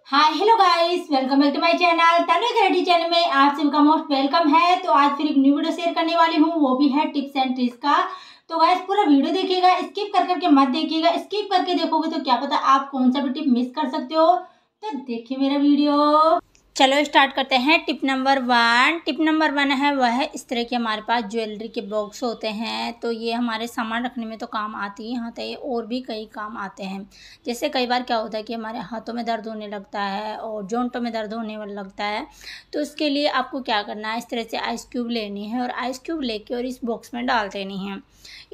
Hi hello guys, welcome back to my channel Tanvi creative channel में आप सभी का मोस्ट वेलकम है। तो आज फिर एक न्यू वीडियो शेयर करने वाली हूँ, वो भी है टिप्स एंड ट्रिक्स का। तो गाइस पूरा वीडियो देखिएगा, स्किप कर करके मत देखिएगा। स्किप करके देखोगे तो क्या पता आप कौन सा भी टिप मिस कर सकते हो। तो देखिए मेरा वीडियो। चलो स्टार्ट करते हैं। Tip number 1। टिप नंबर 1 है वह है इस तरह के हमारे पास ज्वेलरी के बॉक्स होते हैं। तो ये हमारे सामान रखने में तो काम आती है, यहाँ तक और भी कई काम आते हैं। जैसे कई बार क्या होता है कि हमारे हाथों में दर्द होने लगता है और जोंटों में दर्द होने लगता है। तो उसके लिए आपको क्या करना है, इस तरह से आइस क्यूब लेनी है और आइस क्यूब लेके और इस बॉक्स में डाल देनी है।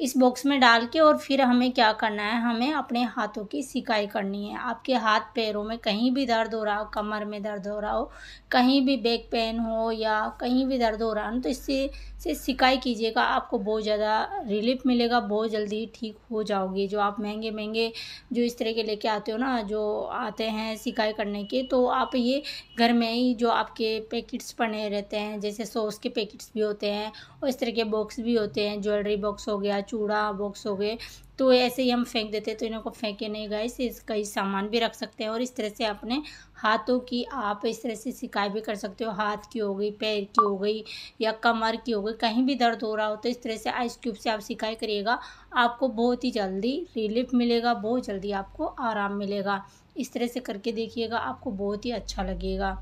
इस बॉक्स में डाल के और फिर हमें क्या करना है, हमें अपने हाथों की सिकाई करनी है। आपके हाथ पैरों में कहीं भी दर्द हो रहा हो, कमर में दर्द हो रहा हो, कहीं भी बैक पेन हो या कहीं भी दर्द हो रहा है, तो इससे सिकाई कीजिएगा। आपको बहुत ज़्यादा रिलीफ मिलेगा, बहुत जल्दी ठीक हो जाओगे। जो आप महंगे महंगे जो इस तरह के लेके आते हो ना, जो आते हैं सिकाई करने के, तो आप ये घर में ही जो आपके पैकेट्स पड़े रहते हैं, जैसे सॉस के पैकेट्स भी होते हैं और इस तरह के बॉक्स भी होते हैं, ज्वेलरी बॉक्स हो गया, चूड़ा बॉक्स हो गए, तो ऐसे ही हम फेंक देते हैं। तो इनको फेंके नहीं गाइस, इसका ही सामान भी रख सकते हैं और इस तरह से अपने हाथों की आप इस तरह से सिकाई भी कर सकते हो। हाथ की हो गई, पैर की हो गई या कमर की हो गई, कहीं भी दर्द हो रहा हो तो इस तरह से आइस क्यूब से आप सिकाई करिएगा। आपको बहुत ही जल्दी रिलीफ मिलेगा, बहुत जल्दी आपको आराम मिलेगा। इस तरह से करके देखिएगा, आपको बहुत ही अच्छा लगेगा।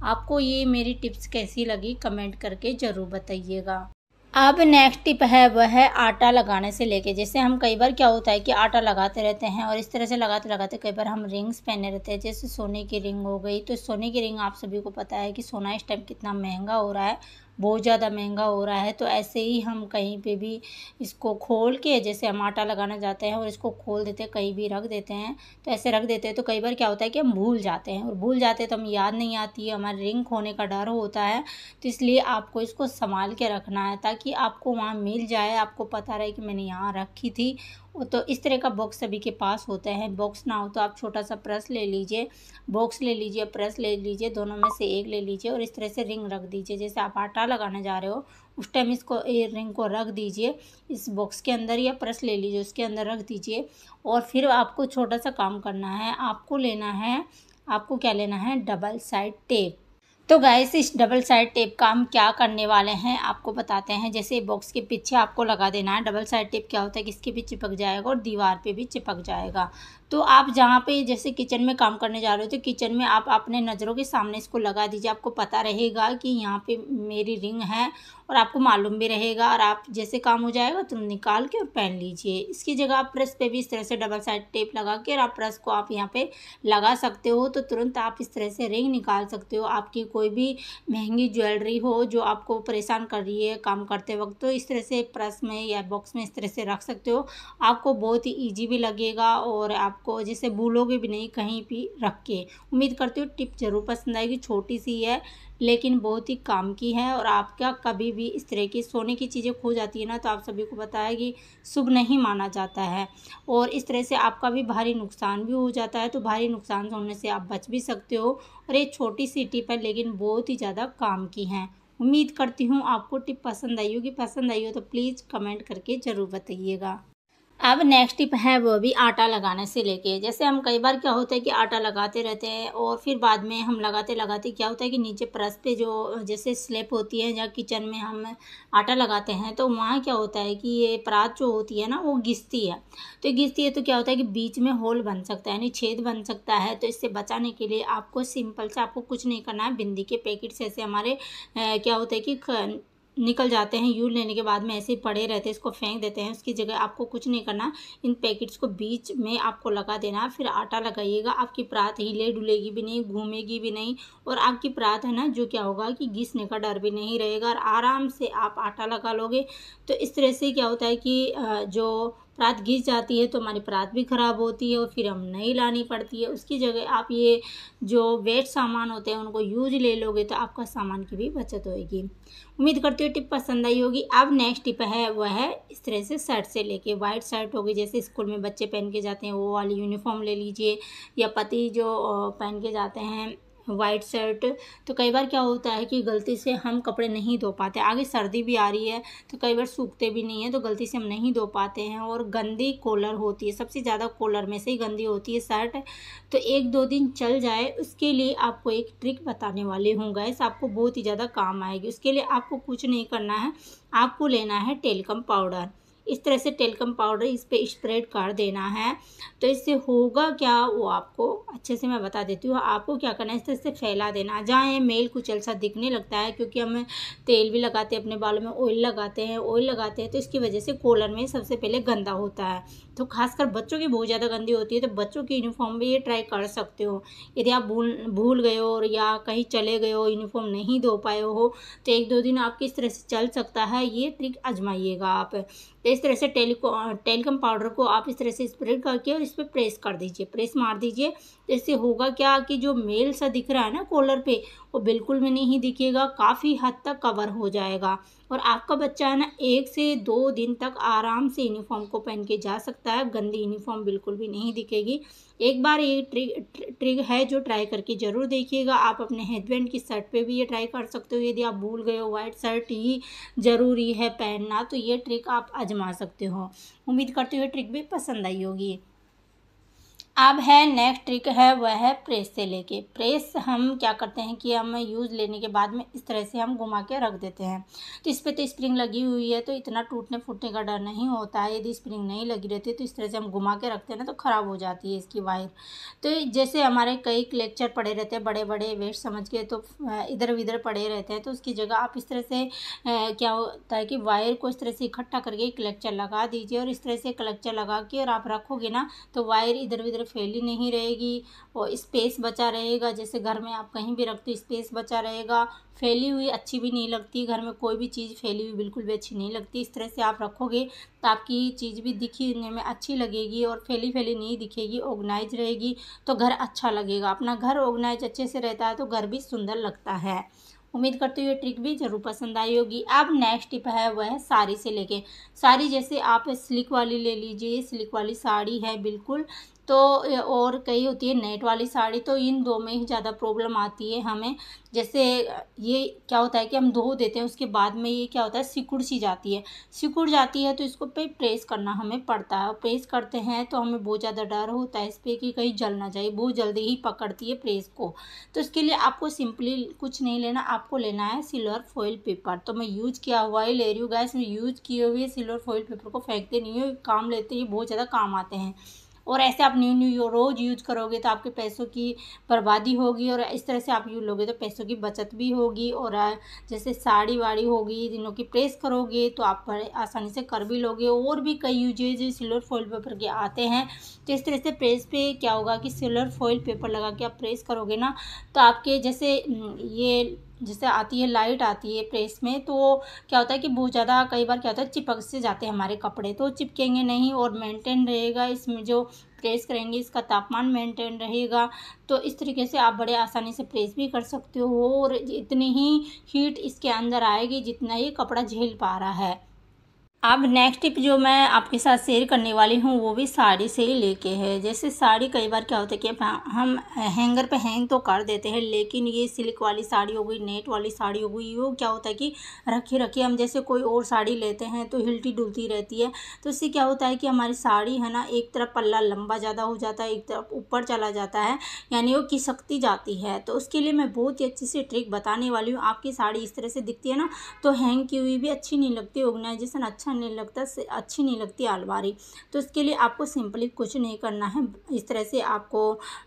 आपको ये मेरी टिप्स कैसी लगी कमेंट करके ज़रूर बताइएगा। अब नेक्स्ट टिप है वह है आटा लगाने से लेके। जैसे हम कई बार क्या होता है कि आटा लगाते रहते हैं और इस तरह से लगाते लगाते कई बार हम रिंग्स पहने रहते हैं, जैसे सोने की रिंग हो गई। तो सोने की रिंग आप सभी को पता है कि सोना इस टाइम कितना महंगा हो रहा है, बहुत ज़्यादा महंगा हो रहा है। तो ऐसे ही हम कहीं पे भी इसको खोल के, जैसे हम आटा लगाना जाते हैं और इसको खोल देते हैं, कहीं भी रख देते हैं, तो ऐसे रख देते हैं तो कई बार क्या होता है कि हम भूल जाते हैं और भूल जाते हैं तो हम याद नहीं आती है, हमारे रिंग खोने का डर होता है। तो इसलिए आपको इसको संभाल के रखना है ताकि आपको वहाँ मिल जाए, आपको पता रहे कि मैंने यहाँ रखी थी। तो इस तरह का बॉक्स सभी के पास होता है। बॉक्स ना हो तो आप छोटा सा प्रेस ले लीजिए, बॉक्स ले लीजिए, प्रेस ले लीजिए, दोनों में से एक ले लीजिए और इस तरह से रिंग रख दीजिए। जैसे आप आटा लगाने जा रहे हो उस टाइम इसको रिंग को रख दीजिए इस बॉक्स के अंदर, या प्रेस ले लीजिए उसके अंदर रख दीजिए। और फिर आपको छोटा सा काम करना है, आपको क्या लेना है, डबल साइड टेप। तो गाइस इस डबल साइड टेप का हम क्या करने वाले हैं आपको बताते हैं। जैसे बॉक्स के पीछे आपको लगा देना है। डबल साइड टेप क्या होता है कि इसके भी चिपक जाएगा और दीवार पे भी चिपक जाएगा। तो आप जहाँ पे जैसे किचन में काम करने जा रहे हो तो किचन में आप अपने नज़रों के सामने इसको लगा दीजिए। आपको पता रहेगा कि यहाँ पे मेरी रिंग है और आपको मालूम भी रहेगा, और आप जैसे काम हो जाएगा तुम निकाल के और पहन लीजिए। इसकी जगह आप प्रेस पे भी इस तरह से डबल साइड टेप लगा के और आप प्रेस को आप यहाँ पे लगा सकते हो, तो तुरंत आप इस तरह से रिंग निकाल सकते हो। आपकी कोई भी महंगी ज्वेलरी हो जो आपको परेशान कर रही है काम करते वक्त, तो इस तरह से प्रेस में या बॉक्स में इस तरह से रख सकते हो। आपको बहुत ही ईजी भी लगेगा और आपको जैसे भूलोगे भी नहीं कहीं भी रख के। उम्मीद करती हूँ टिप ज़रूर पसंद आएगी। छोटी सी है लेकिन बहुत ही काम की है, और आपका कभी भी इस तरह की सोने की चीज़ें खो जाती है ना, तो आप सभी को पता है कि शुभ नहीं माना जाता है और इस तरह से आपका भी भारी नुकसान भी हो जाता है। तो भारी नुकसान होने से आप बच भी सकते हो। और ये छोटी सी टिप है लेकिन बहुत ही ज़्यादा काम की है। उम्मीद करती हूँ आपको टिप पसंद आई होगी। पसंद आई हो तो प्लीज़ कमेंट करके ज़रूर बताइएगा। अब नेक्स्ट टिप है वो भी आटा लगाने से लेके। जैसे हम कई बार क्या होता है कि आटा लगाते रहते हैं और फिर बाद में हम लगाते लगाते क्या होता है कि नीचे प्रेस पे जो जैसे स्लैब होती है, जहाँ किचन में हम आटा लगाते हैं, तो वहाँ क्या होता है कि ये परात जो होती है ना वो घिसती है। तो घिसती है तो क्या होता है कि बीच में होल बन सकता है, यानी छेद बन सकता है। तो इससे बचाने के लिए आपको सिंपल से आपको कुछ नहीं करना है। बिंदी के पैकेट से ऐसे हमारे क्या होता है कि निकल जाते हैं, यूज लेने के बाद में ऐसे ही पड़े रहते हैं, इसको फेंक देते हैं। उसकी जगह आपको कुछ नहीं करना, इन पैकेट्स को बीच में आपको लगा देना। फिर आटा लगाइएगा, आपकी परात हिले डुलेगी भी नहीं, घूमेगी भी नहीं, और आपकी परात है ना जो क्या होगा कि घिसने का डर भी नहीं रहेगा और आराम से आप आटा लगा लोगे। तो इस तरह से क्या होता है कि जो परात घिस जाती है तो हमारी परात भी ख़राब होती है और फिर हम नहीं लानी पड़ती है। उसकी जगह आप ये जो वेट सामान होते हैं उनको यूज ले लोगे तो आपका सामान की भी बचत होगी। उम्मीद करती हूँ टिप पसंद आई होगी। अब नेक्स्ट टिप है वह है इस तरह से शर्ट से लेके। वाइट शर्ट होगी, जैसे स्कूल में बच्चे पहन के जाते हैं वो वाली यूनिफॉर्म ले लीजिए, या पति जो पहन के जाते हैं वाइट शर्ट, तो कई बार क्या होता है कि गलती से हम कपड़े नहीं धो पाते, आगे सर्दी भी आ रही है तो कई बार सूखते भी नहीं है, तो गलती से हम नहीं धो पाते हैं और गंदी कॉलर होती है, सबसे ज़्यादा कॉलर में से ही गंदी होती है शर्ट। तो 1-2 दिन चल जाए उसके लिए आपको एक ट्रिक बताने वाली हूँ गाइस, आपको बहुत ही ज़्यादा काम आएगी। उसके लिए आपको कुछ नहीं करना है, आपको लेना है टेल्कम पाउडर। इस तरह से टेल्कम पाउडर इस पे स्प्रेड कर देना है। तो इससे होगा क्या वो आपको अच्छे से मैं बता देती हूँ। आपको क्या करना है, इस तरह से फैला देना। जहाँ ये मेल कुचल सा दिखने लगता है, क्योंकि हम तेल भी लगाते हैं अपने बालों में, ऑयल लगाते हैं तो इसकी वजह से कॉलर में सबसे पहले गंदा होता है। तो खासकर बच्चों की बहुत ज़्यादा गंदी होती है, तो बच्चों की यूनिफॉर्म में ये ट्राई कर सकते हो। यदि आप भूल गए हो या कहीं चले गए हो, यूनिफॉर्म नहीं धो पाए हो, तो 1-2 दिन आपकी इस तरह से चल सकता है। ये ट्रिक आजमाइएगा आप। तो इस तरह से टेल्कम पाउडर को आप इस तरह से स्प्रेड करके और इस पर प्रेस कर दीजिए, प्रेस मार दीजिए। तो इससे होगा क्या कि जो मेल सा दिख रहा है ना कॉलर पे, वो बिल्कुल भी नहीं दिखेगा, काफ़ी हद तक कवर हो जाएगा और आपका बच्चा है ना 1 से 2 दिन तक आराम से यूनिफॉर्म को पहन के जा सकता है। गंदी यूनिफॉर्म बिल्कुल भी नहीं दिखेगी। एक बार ये ट्रिक है जो ट्राई करके ज़रूर देखिएगा। आप अपने हस्बैंड की शर्ट पे भी ये ट्राई कर सकते हो। यदि आप भूल गए हो वाइट शर्ट ही ज़रूरी है पहनना, तो ये ट्रिक आप आजमा सकते हो। उम्मीद करते हुए ट्रिक भी पसंद आई होगी। अब है नेक्स्ट ट्रिक है, वह है प्रेस से लेके। प्रेस हम क्या करते हैं कि हम यूज़ लेने के बाद में इस तरह से हम घुमा के रख देते हैं। तो इस पर तो स्प्रिंग लगी हुई है तो इतना टूटने फूटने का डर नहीं होता है। यदि स्प्रिंग नहीं लगी रहती तो इस तरह से हम घुमा के रखते हैं ना, तो ख़राब हो जाती है इसकी वायर। तो जैसे हमारे कई क्लेक्चर पड़े रहते हैं बड़े बड़े वेस्ट समझ के, तो इधर उधर पड़े रहते हैं, तो उसकी जगह आप इस तरह से क्या होता है कि वायर को इस तरह से इकट्ठा करके क्लेक्चर लगा दीजिए और इस तरह से क्लेक्चर लगा के और आप रखोगे ना, तो वायर इधर उधर फैली नहीं रहेगी और स्पेस बचा रहेगा। जैसे घर में आप कहीं भी रखते हो स्पेस बचा रहेगा। फैली हुई अच्छी भी नहीं लगती, घर में कोई भी चीज़ फैली हुई बिल्कुल भी अच्छी नहीं लगती। इस तरह से आप रखोगे तो आपकी चीज़ भी दिखने में अच्छी लगेगी और फैली नहीं दिखेगी, ऑर्गेनाइज रहेगी, तो घर अच्छा लगेगा। अपना घर ऑर्गेनाइज अच्छे से रहता है तो घर भी सुंदर लगता है। उम्मीद करती हूँ ये ट्रिक भी ज़रूर पसंद आई होगी। अब नेक्स्ट टिप है वह है साड़ी से लेके। साड़ी जैसे आप सिल्क वाली ले लीजिए, सिल्क वाली साड़ी है बिल्कुल, तो और कई होती है नेट वाली साड़ी, तो इन दो में ही ज़्यादा प्रॉब्लम आती है हमें। जैसे ये क्या होता है कि हम धो देते हैं, उसके बाद में ये क्या होता है सिकुड़ सी जाती है, तो इसको पे प्रेस करना हमें पड़ता है। प्रेस करते हैं तो हमें बहुत ज़्यादा डर होता है इस पर कि कहीं जल ना जाए, बहुत जल्दी ही पकड़ती है प्रेस को। तो इसके लिए आपको सिंपली कुछ नहीं लेना, आपको लेना है सिल्वर फॉइल पेपर। तो मैं यूज किया हुआ ही ले रही हूँ गैस, मैं यूज किए हुए सिल्वर फॉइल पेपर को फेंकते नहीं हूँ, काम लेते ही बहुत ज़्यादा काम आते हैं। और ऐसे आप न्यू रोज़ यूज करोगे तो आपके पैसों की बर्बादी होगी, और इस तरह से आप यूज लोगे तो पैसों की बचत भी होगी। और जैसे साड़ी वाड़ी होगी जिनों की प्रेस करोगे तो आप बड़े आसानी से कर भी लोगे। और भी कई यूजेज सिल्वर फॉइल पेपर के आते हैं। तो इस तरह से प्रेस पे क्या होगा कि सिल्वर फॉइल पेपर लगा के आप प्रेस करोगे ना, तो आपके जैसे ये जैसे आती है लाइट आती है प्रेस में, तो क्या होता है कि बहुत ज़्यादा कई बार क्या होता है चिपक से जाते हैं हमारे कपड़े, तो चिपकेंगे नहीं और मेंटेन रहेगा। इसमें जो प्रेस करेंगे इसका तापमान मेंटेन रहेगा। तो इस तरीके से आप बड़े आसानी से प्रेस भी कर सकते हो और इतनी ही हीट इसके अंदर आएगी जितना ये कपड़ा झेल पा रहा है। अब नेक्स्ट टिप जो मैं आपके साथ शेयर करने वाली हूँ वो भी साड़ी से ही लेके है। जैसे साड़ी कई बार क्या होता है कि हम हैंगर पे हैंग तो कर देते हैं, लेकिन ये सिल्क वाली साड़ी हो गई, नेट वाली साड़ी हो गई, वो क्या होता है कि रखे हम जैसे कोई और साड़ी लेते हैं तो हिलती डुलती रहती है। तो इससे क्या होता है कि हमारी साड़ी है ना, एक तरफ पल्ला लंबा ज़्यादा हो जाता है, एक तरफ ऊपर चला जाता है, यानी वो खिसकती जाती है। तो उसके लिए मैं बहुत ही अच्छी सी ट्रिक बताने वाली हूँ। आपकी साड़ी इस तरह से दिखती है ना, तो हैंग की हुई भी अच्छी नहीं लगती, ऑर्गेनाइजेशन अच्छा नहीं लगता, अच्छी नहीं लगती अलमारी। तो इसके लिए आपको सिंपली कुछ नहीं करना है, इस तरह से आपको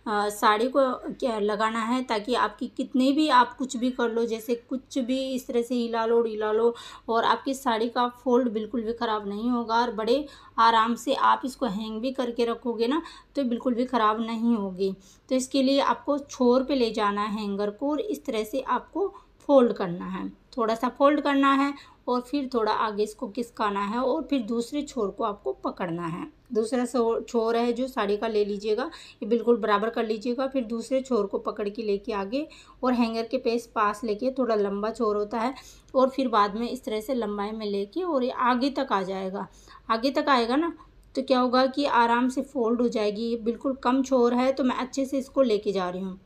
साड़ी को क्या लगाना है, ताकि आपकी कितने भी आप कुछ भी कर लो, जैसे कुछ भी इस तरह से हिला लो और आपकी साड़ी का फोल्ड बिल्कुल भी ख़राब नहीं होगा और बड़े आराम से आप इसको हैंग भी करके रखोगे ना, तो बिल्कुल भी ख़राब नहीं होगी। तो इसके लिए आपको छोर पे ले जाना है हैंगर को और इस तरह से आपको फोल्ड करना है, थोड़ा सा फोल्ड करना है और फिर थोड़ा आगे इसको खिसकाना है और फिर दूसरे छोर को आपको पकड़ना है। दूसरा छोर है जो साड़ी का ले लीजिएगा, ये बिल्कुल बराबर कर लीजिएगा। फिर दूसरे छोर को पकड़ के लेके आगे और हैंगर के पास लेके, थोड़ा लंबा छोर होता है, और फिर बाद में इस तरह से लंबाई में लेके और ये आगे तक आ जाएगा। आगे तक आएगा ना तो क्या होगा कि आराम से फोल्ड हो जाएगी। ये बिल्कुल कम छोर है तो मैं अच्छे से इसको लेके जा रही हूँ।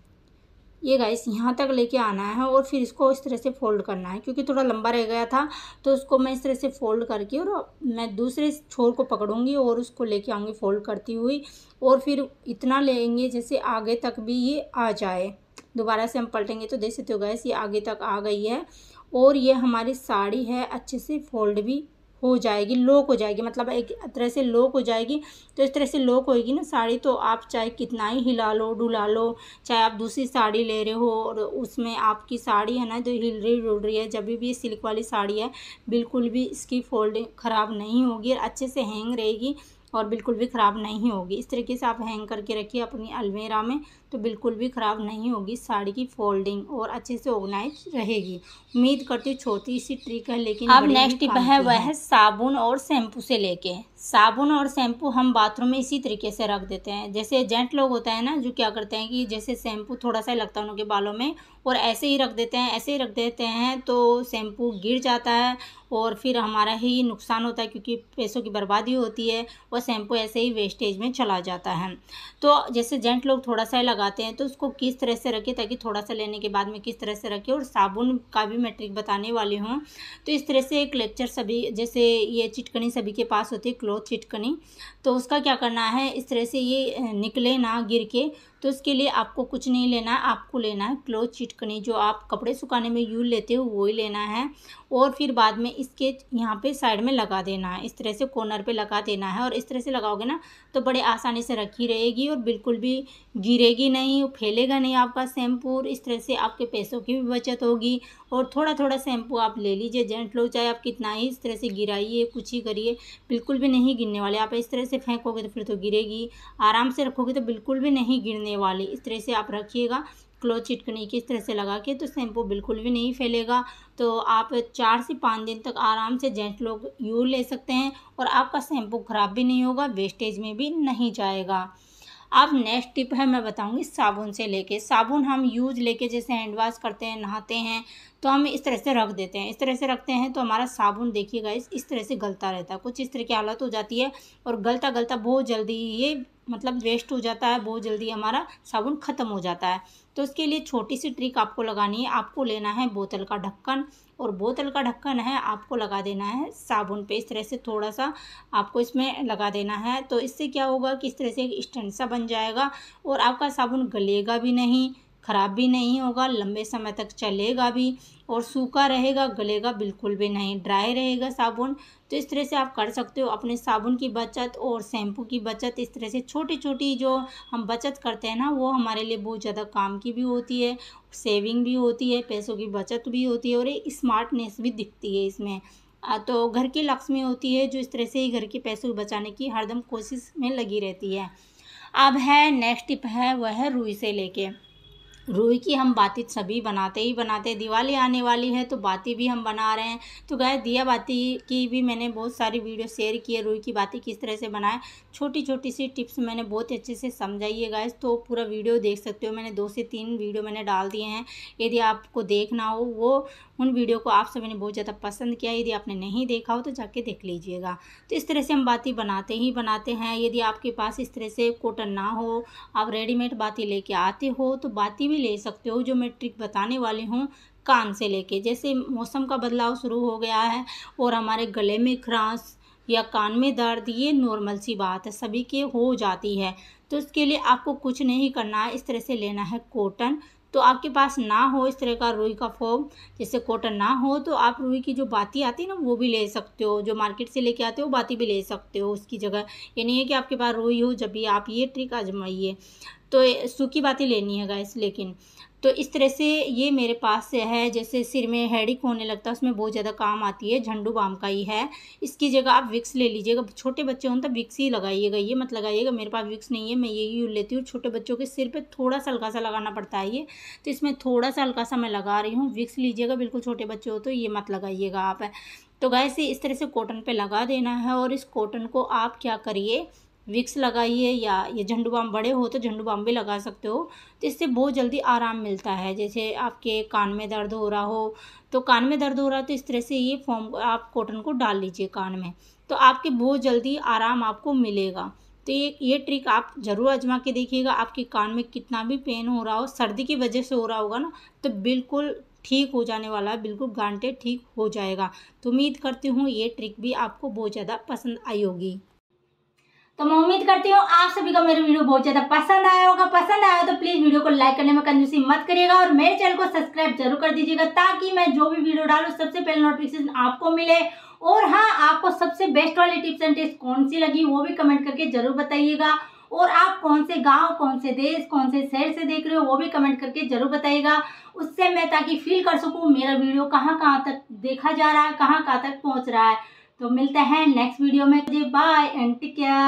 ये गाइस यहाँ तक लेके आना है और फिर इसको इस तरह से फोल्ड करना है, क्योंकि थोड़ा लंबा रह गया था तो उसको मैं इस तरह से फोल्ड करके और मैं दूसरे छोर को पकड़ूंगी और उसको लेके आऊँगी फोल्ड करती हुई, और फिर इतना लेंगे जैसे आगे तक भी ये आ जाए। दोबारा से हम पलटेंगे तो देख सकते हो गाइस ये आगे तक आ गई है, और ये हमारी साड़ी है अच्छे से फोल्ड भी हो जाएगी, लॉक हो जाएगी, मतलब एक तरह से लॉक हो जाएगी। तो इस तरह से लॉक होएगी ना साड़ी, तो आप चाहे कितना ही हिला लो डुला लो, चाहे आप दूसरी साड़ी ले रहे हो और उसमें आपकी साड़ी है ना जो हिल रही डुल रही है, जब भी ये सिल्क वाली साड़ी है बिल्कुल भी इसकी फोल्डिंग ख़राब नहीं होगी और अच्छे से हैंग रहेगी और बिल्कुल भी ख़राब नहीं होगी। इस तरीके से आप हैंग करके रखिए अपनी अलमीरा में, तो बिल्कुल भी ख़राब नहीं होगी साड़ी की फोल्डिंग और अच्छे से ऑर्गेनाइज रहेगी। उम्मीद करती हूँ छोटी सी ट्रिक है लेकिन अब नेक्स्ट टिप है वह है साबुन और शैम्पू से लेके। साबुन और शैम्पू हम बाथरूम में इसी तरीके से रख देते हैं। जैसे जेंट लोग होता है ना जो क्या करते हैं कि जैसे शैम्पू थोड़ा सा लगता है उनके बालों में और ऐसे ही रख देते हैं, ऐसे ही रख देते हैं तो शैम्पू गिर जाता है और फिर हमारा ही नुकसान होता है, क्योंकि पैसों की बर्बादी होती है और शैम्पू ऐसे ही वेस्टेज में चला जाता है। तो जैसे जेंट लोग थोड़ा सा लगाते हैं तो उसको किस तरह से रखें ताकि थोड़ा सा लेने के बाद में किस तरह से रखें, और साबुन का भी मैं ट्रिक बताने वाली हूँ। तो इस तरह से एक लेक्चर सभी, जैसे ये चिटकनी सभी के पास होती है क्लॉथ चिटकनी, तो उसका क्या करना है इस तरह से ये निकले ना गिर के, तो उसके लिए आपको कुछ नहीं लेना है, आपको लेना है क्लॉथ चिटकनी जो आप कपड़े सुखाने में यूज लेते हो वही लेना है, और फिर बाद में इसके यहाँ पे साइड में लगा देना है, इस तरह से कॉर्नर पे लगा देना है। और इस तरह से लगाओगे ना तो बड़े आसानी से रखी रहेगी और बिल्कुल भी गिरेगी नहीं, फैलेगा नहीं आपका शैम्पू। इस तरह से आपके पैसों की भी बचत होगी। और थोड़ा थोड़ा शैम्पू आप ले लीजिए जेंट लोग, चाहे आप कितना ही इस तरह से गिराइए कुछ ही करिए बिल्कुल भी नहीं गिरने वाले। आप इस तरह से फेंकोगे तो फिर तो गिरेगी, आराम से रखोगे तो बिल्कुल भी नहीं गिरने वाली। इस तरह से आप रखिएगा क्लॉथ चिटकनी की इस तरह से लगा के, तो शैम्पू बिल्कुल भी नहीं फैलेगा। तो आप 4 से 5 दिन तक आराम से जेंट लोग यूज ले सकते हैं और आपका शैम्पू ख़राब भी नहीं होगा, वेस्टेज में भी नहीं जाएगा। अब नेक्स्ट टिप है मैं बताऊंगी साबुन से लेके। साबुन हम यूज लेके जैसे हैंड वॉश करते हैं, नहाते हैं, तो हम इस तरह से रख देते हैं। इस तरह से रखते हैं तो हमारा साबुन देखिएगा इस तरह से गलता रहता है, कुछ इस तरह की हालत हो जाती है और गलता गलता बहुत जल्दी ये मतलब वेस्ट हो जाता है, बहुत जल्दी हमारा साबुन ख़त्म हो जाता है। तो उसके लिए छोटी सी ट्रिक आपको लगानी है। आपको लेना है बोतल का ढक्कन, और बोतल का ढक्कन है आपको लगा देना है साबुन पे, इस तरह से थोड़ा सा आपको इसमें लगा देना है। तो इससे क्या होगा कि इस तरह से एक स्टैंड सा बन जाएगा और आपका साबुन गलेगा भी नहीं, ख़राब भी नहीं होगा, लंबे समय तक चलेगा भी और सूखा रहेगा, गलेगा बिल्कुल भी नहीं, ड्राई रहेगा साबुन। तो इस तरह से आप कर सकते हो अपने साबुन की बचत और शैम्पू की बचत। इस तरह से छोटी छोटी जो हम बचत करते हैं ना वो हमारे लिए बहुत ज़्यादा काम की भी होती है, सेविंग भी होती है, पैसों की बचत भी होती है और एक स्मार्टनेस भी दिखती है इसमें। तो घर की लक्ष्मी होती है जो इस तरह से ही घर के पैसों को बचाने की हरदम कोशिश में लगी रहती है। अब है नेक्स्ट टिप है वह है रुई से लेके। रुई की हम बाती सभी बनाते ही बनाते, दिवाली आने वाली है तो बाती भी हम बना रहे हैं। तो गाइस दिया बाती की भी मैंने बहुत सारी वीडियो शेयर की है, रुई की बाती किस तरह से बनाए, छोटी छोटी सी टिप्स मैंने बहुत अच्छे से समझाई है गाइस। तो पूरा वीडियो देख सकते हो, मैंने 2 से 3 वीडियो मैंने डाल दिए हैं। यदि आपको देखना हो वो उन वीडियो को आप सभी ने बहुत ज़्यादा पसंद किया, यदि आपने नहीं देखा हो तो जाके देख लीजिएगा। तो इस तरह से हम बाती बनाते ही बनाते हैं। यदि आपके पास इस तरह से कॉटन ना हो, आप रेडीमेड बाती लेके आते हो तो बाती भी ले सकते हो। जो मैं ट्रिक बताने वाली हूँ कान से लेके, जैसे मौसम का बदलाव शुरू हो गया है और हमारे गले में खराश या कान में दर्द, ये नॉर्मल सी बात है, सभी के हो जाती है। तो इसके लिए आपको कुछ नहीं करना है, इस तरह से लेना है कॉटन। तो आपके पास ना हो इस तरह का रुई का फोम, जैसे कॉटन ना हो तो आप रुई की जो बाती आती है ना वो भी ले सकते हो, जो मार्केट से लेके आते हो बाती भी ले सकते हो उसकी जगह। ये नहीं है कि आपके पास रुई हो, जब भी आप ये ट्रिक आजमाइए। तो सूखी बाती लेनी है गाइस। लेकिन तो इस तरह से ये मेरे पास से है, जैसे सिर में हेडेक होने लगता है उसमें बहुत ज़्यादा काम आती है, झंडू बाम का ही है। इसकी जगह आप विक्स ले लीजिएगा, छोटे बच्चे हों तो विक्स ही लगाइएगा, ये मत लगाइएगा। मेरे पास विक्स नहीं है, मैं यही यूज लेती हूँ। छोटे बच्चों के सिर पे थोड़ा सा हल्का सा लगाना पड़ता है ये, तो इसमें थोड़ा सा हल्का सा मैं लगा रही हूँ। विक्स लीजिएगा, बिल्कुल छोटे बच्चे हो तो ये मत लगाइएगा आप। तो गाइस इस तरह से कॉटन पे लगा देना है और इस कॉटन को आप क्या करिए, विक्स लगाइए या ये झंडू बाम बड़े हो तो झंडू बाम भी लगा सकते हो। तो इससे बहुत जल्दी आराम मिलता है। जैसे आपके कान में दर्द हो रहा हो, तो कान में दर्द हो रहा है तो इस तरह से ये फोम आप कॉटन को डाल लीजिए कान में, तो आपके बहुत जल्दी आराम आपको मिलेगा। तो ये ट्रिक आप ज़रूर आजमा के देखिएगा। आपके कान में कितना भी पेन हो रहा हो, सर्दी की वजह से हो रहा होगा ना, तो बिल्कुल ठीक हो जाने वाला है, बिल्कुल गांठें ठीक हो जाएगा। तो उम्मीद करती हूँ ये ट्रिक भी आपको बहुत ज़्यादा पसंद आई होगी। तो मैं उम्मीद करती हूँ आप सभी को मेरी वीडियो बहुत ज़्यादा पसंद आया होगा। पसंद आया हो तो प्लीज़ वीडियो को लाइक करने में कंजूसी मत करिएगा और मेरे चैनल को सब्सक्राइब जरूर कर दीजिएगा, ताकि मैं जो भी वीडियो डालूँ सबसे पहले नोटिफिकेशन आपको मिले। और हाँ, आपको सबसे बेस्ट वाली टिप्स एंड ट्रिक्स कौन सी लगी वो भी कमेंट करके जरूर बताइएगा। और आप कौन से गाँव, कौन से देश, कौन से शहर से देख रहे हो वो भी कमेंट करके जरूर बताइएगा। उससे मैं ताकि फील कर सकूँ मेरा वीडियो कहाँ कहाँ तक देखा जा रहा है, कहाँ कहाँ तक पहुँच रहा है। तो मिलते हैं नेक्स्ट वीडियो में। Bye and take care.